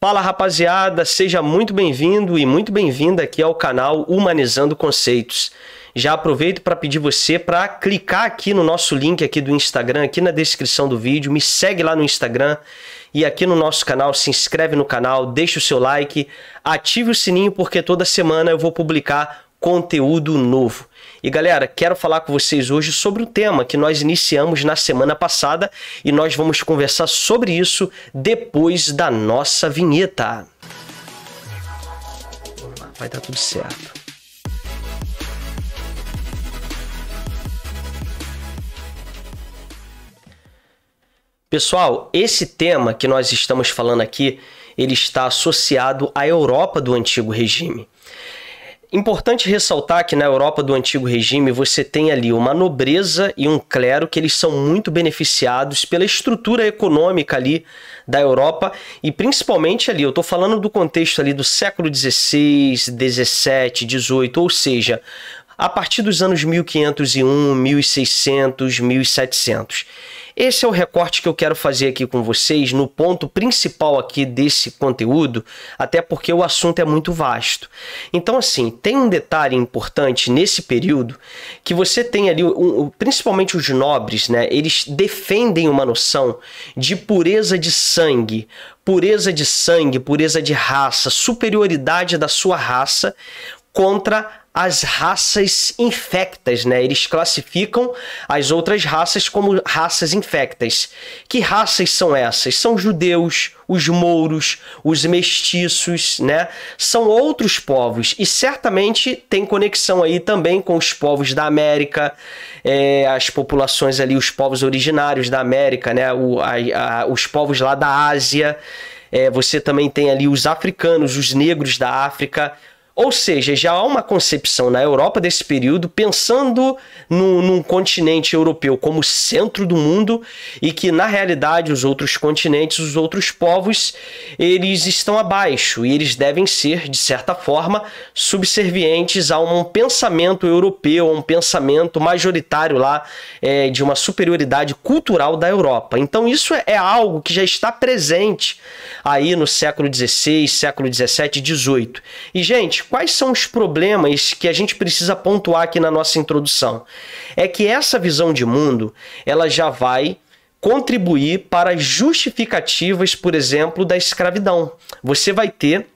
Fala rapaziada, seja muito bem-vindo e muito bem-vinda aqui ao canal Humanizando Conceitos. Já aproveito para pedir você para clicar aqui no nosso link aqui do Instagram, aqui na descrição do vídeo, me segue lá no Instagram e aqui no nosso canal, se inscreve no canal, deixa o seu like, ative o sininho porque toda semana eu vou publicar conteúdo novo. E galera, quero falar com vocês hoje sobre o tema que nós iniciamos na semana passada e nós vamos conversar sobre isso depois da nossa vinheta. Vai dar tudo certo. Pessoal, esse tema que nós estamos falando aqui, ele está associado à Europa do Antigo Regime. Importante ressaltar que na Europa do Antigo Regime você tem ali uma nobreza e um clero que eles são muito beneficiados pela estrutura econômica ali da Europa e principalmente ali, eu estou falando do contexto ali do século XVI, XVII, XVIII, ou seja, a partir dos anos 1501, 1600, 1700. Esse é o recorte que eu quero fazer aqui com vocês no ponto principal aqui desse conteúdo, até porque o assunto é muito vasto. Então assim, tem um detalhe importante nesse período que você tem ali, principalmente os nobres, né? Eles defendem uma noção de pureza de sangue, pureza de raça, superioridade da sua raça contra as raças infectas, né? Eles classificam as outras raças como raças infectas. Que raças são essas? São judeus, os mouros, os mestiços, né? São outros povos e certamente tem conexão aí também com os povos da América, as populações ali, os povos originários da América, né? Os povos lá da Ásia. Você também tem ali os africanos, os negros da África. Ou seja, já há uma concepção na Europa desse período, pensando num continente europeu como centro do mundo e que, na realidade, os outros continentes, os outros povos, eles estão abaixo e eles devem ser, de certa forma, subservientes a um pensamento europeu, a um pensamento majoritário lá de uma superioridade cultural da Europa. Então, isso é algo que já está presente aí no século XVI, século XVII e XVIII. E, gente, quais são os problemas que a gente precisa pontuar aqui na nossa introdução? É que essa visão de mundo, ela já vai contribuir para justificativas, por exemplo, da escravidão. Você vai ter,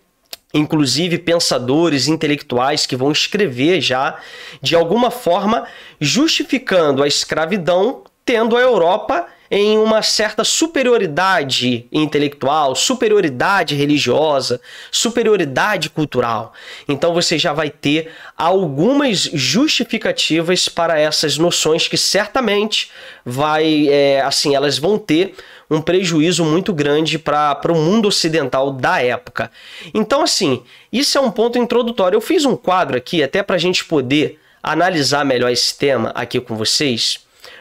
inclusive, pensadores intelectuais que vão escrever já, de alguma forma, justificando a escravidão, tendo a Europa em uma certa superioridade intelectual, superioridade religiosa, superioridade cultural. Então você já vai ter algumas justificativas para essas noções que certamente elas vão ter um prejuízo muito grande para o mundo ocidental da época. Então assim, isso é um ponto introdutório. Eu fiz um quadro aqui até para a gente poder analisar melhor esse tema aqui com vocês.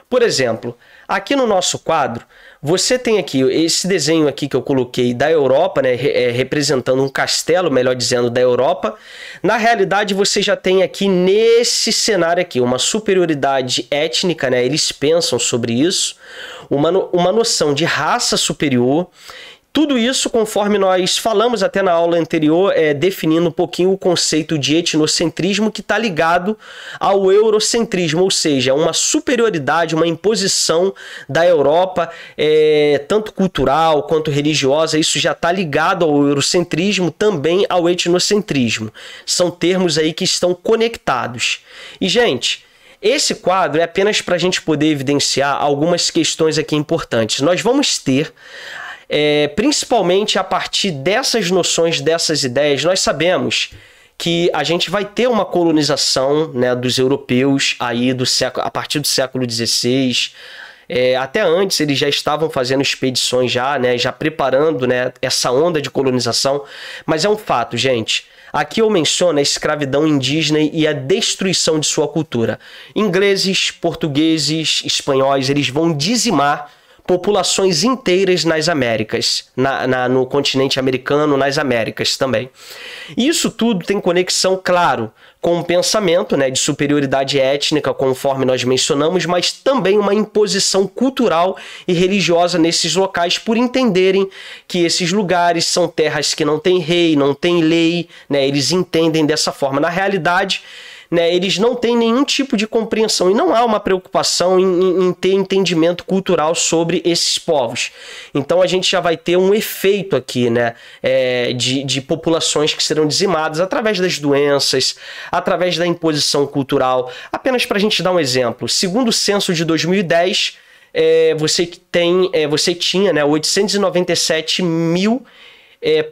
Por exemplo, aqui no nosso quadro, você tem aqui esse desenho aqui que eu coloquei da Europa, né, representando um castelo, melhor dizendo, da Europa. Na realidade, você já tem aqui nesse cenário aqui uma superioridade étnica, né, eles pensam sobre isso, uma noção de raça superior. Tudo isso, conforme nós falamos até na aula anterior, definindo um pouquinho o conceito de etnocentrismo que está ligado ao eurocentrismo, ou seja, uma superioridade, uma imposição da Europa, tanto cultural quanto religiosa. Isso já está ligado ao eurocentrismo, também ao etnocentrismo. São termos aí que estão conectados. E, gente, esse quadro é apenas para a gente poder evidenciar algumas questões aqui importantes. Nós vamos ter principalmente a partir dessas noções, dessas ideias, nós sabemos que a gente vai ter uma colonização, né, dos europeus aí a partir do século XVI. Até antes eles já estavam fazendo expedições já preparando, né, essa onda de colonização. Mas é um fato, gente. Aqui eu menciono a escravidão indígena e a destruição de sua cultura. Ingleses, portugueses, espanhóis, eles vão dizimar populações inteiras nas Américas, no continente americano, nas Américas também. E isso tudo tem conexão, claro, com um pensamento, né, de superioridade étnica, conforme nós mencionamos, mas também uma imposição cultural e religiosa nesses locais, por entenderem que esses lugares são terras que não têm rei, não têm lei, né, eles entendem dessa forma. Na realidade, né, eles não têm nenhum tipo de compreensão e não há uma preocupação em ter entendimento cultural sobre esses povos. Então a gente já vai ter um efeito aqui, né, de populações que serão dizimadas através das doenças, através da imposição cultural. Apenas para a gente dar um exemplo, segundo o censo de 2010, você tinha, né, 897 mil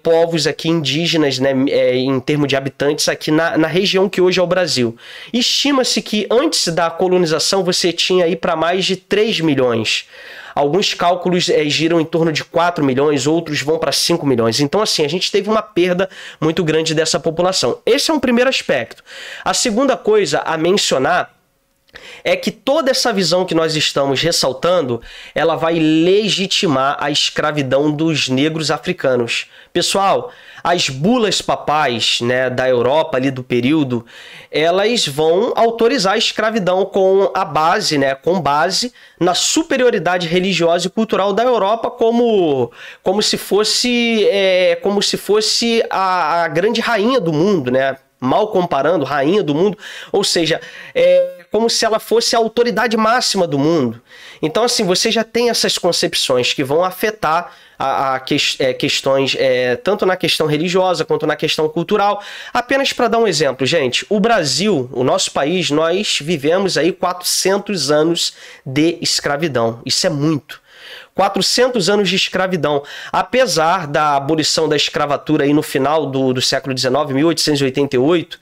povos aqui indígenas, né, em termos de habitantes aqui na região que hoje é o Brasil. Estima-se que antes da colonização você tinha aí para mais de 3 milhões. Alguns cálculos giram em torno de 4 milhões, outros vão para 5 milhões. Então, assim, a gente teve uma perda muito grande dessa população. Esse é um primeiro aspecto. A segunda coisa a mencionar é que toda essa visão que nós estamos ressaltando, ela vai legitimar a escravidão dos negros africanos. Pessoal, as bulas papais, né, da Europa ali do período, elas vão autorizar a escravidão com base na superioridade religiosa e cultural da Europa como se fosse a grande rainha do mundo, né? Mal comparando, rainha do mundo, ou seja, como se ela fosse a autoridade máxima do mundo. Então, assim, você já tem essas concepções que vão afetar questões, tanto na questão religiosa quanto na questão cultural. Apenas para dar um exemplo, gente, o Brasil, o nosso país, nós vivemos aí 400 anos de escravidão. Isso é muito. 400 anos de escravidão. Apesar da abolição da escravatura aí no final do século XIX, 1888,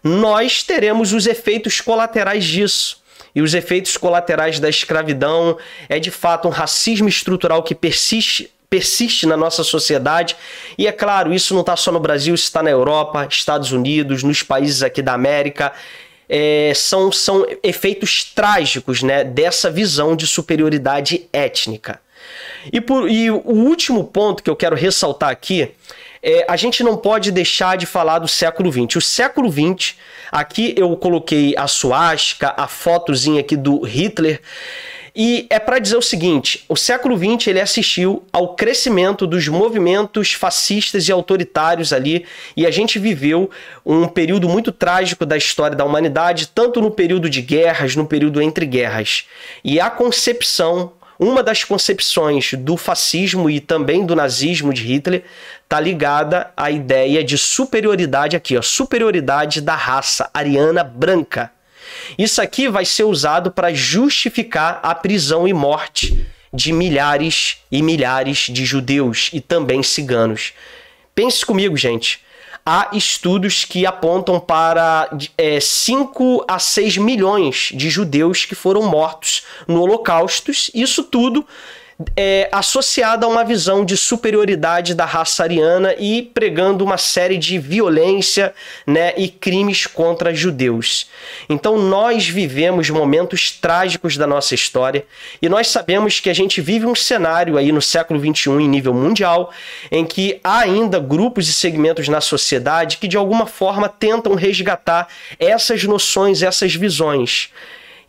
nós teremos os efeitos colaterais disso. E os efeitos colaterais da escravidão é de fato um racismo estrutural que persiste na nossa sociedade. E é claro, isso não está só no Brasil, isso está na Europa, Estados Unidos, nos países aqui da América. São efeitos trágicos, né, dessa visão de superioridade étnica. E o último ponto que eu quero ressaltar aqui a gente não pode deixar de falar do século XX. O século XX, aqui eu coloquei a suástica, a fotozinha aqui do Hitler, e é para dizer o seguinte, o século XX ele assistiu ao crescimento dos movimentos fascistas e autoritários ali, e a gente viveu um período muito trágico da história da humanidade, tanto no período de guerras, no período entre guerras. E a concepção, uma das concepções do fascismo e também do nazismo de Hitler está ligada à ideia de superioridade aqui, ó, superioridade da raça ariana branca. Isso aqui vai ser usado para justificar a prisão e morte de milhares e milhares de judeus e também ciganos. Pense comigo, gente. Há estudos que apontam para 5 a 6 milhões de judeus que foram mortos no Holocausto. Isso tudo associado a uma visão de superioridade da raça ariana e pregando uma série de violência, né, e crimes contra judeus. Então nós vivemos momentos trágicos da nossa história e nós sabemos que a gente vive um cenário aí no século XXI em nível mundial em que há ainda grupos e segmentos na sociedade que de alguma forma tentam resgatar essas noções, essas visões.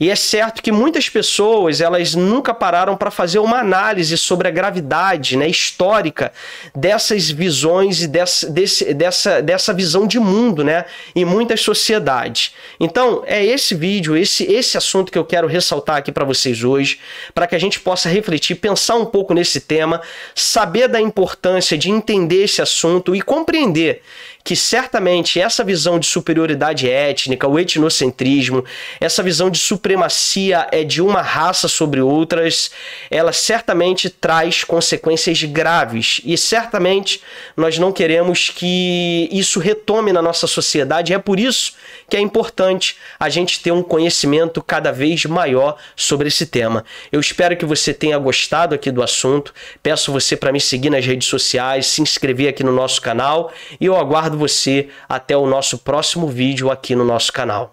E é certo que muitas pessoas elas nunca pararam para fazer uma análise sobre a gravidade, né, histórica dessas visões e dessa visão de mundo, né, em muitas sociedades. Então, é esse vídeo, esse assunto que eu quero ressaltar aqui para vocês hoje, para que a gente possa refletir, pensar um pouco nesse tema, saber da importância de entender esse assunto e compreender que certamente essa visão de superioridade étnica, o etnocentrismo, essa visão de supremacia de uma raça sobre outras, ela certamente traz consequências graves e certamente nós não queremos que isso retome na nossa sociedade. É por isso que é importante a gente ter um conhecimento cada vez maior sobre esse tema. Eu espero que você tenha gostado aqui do assunto, peço você para me seguir nas redes sociais, se inscrever aqui no nosso canal e eu aguardo você até o nosso próximo vídeo aqui no nosso canal.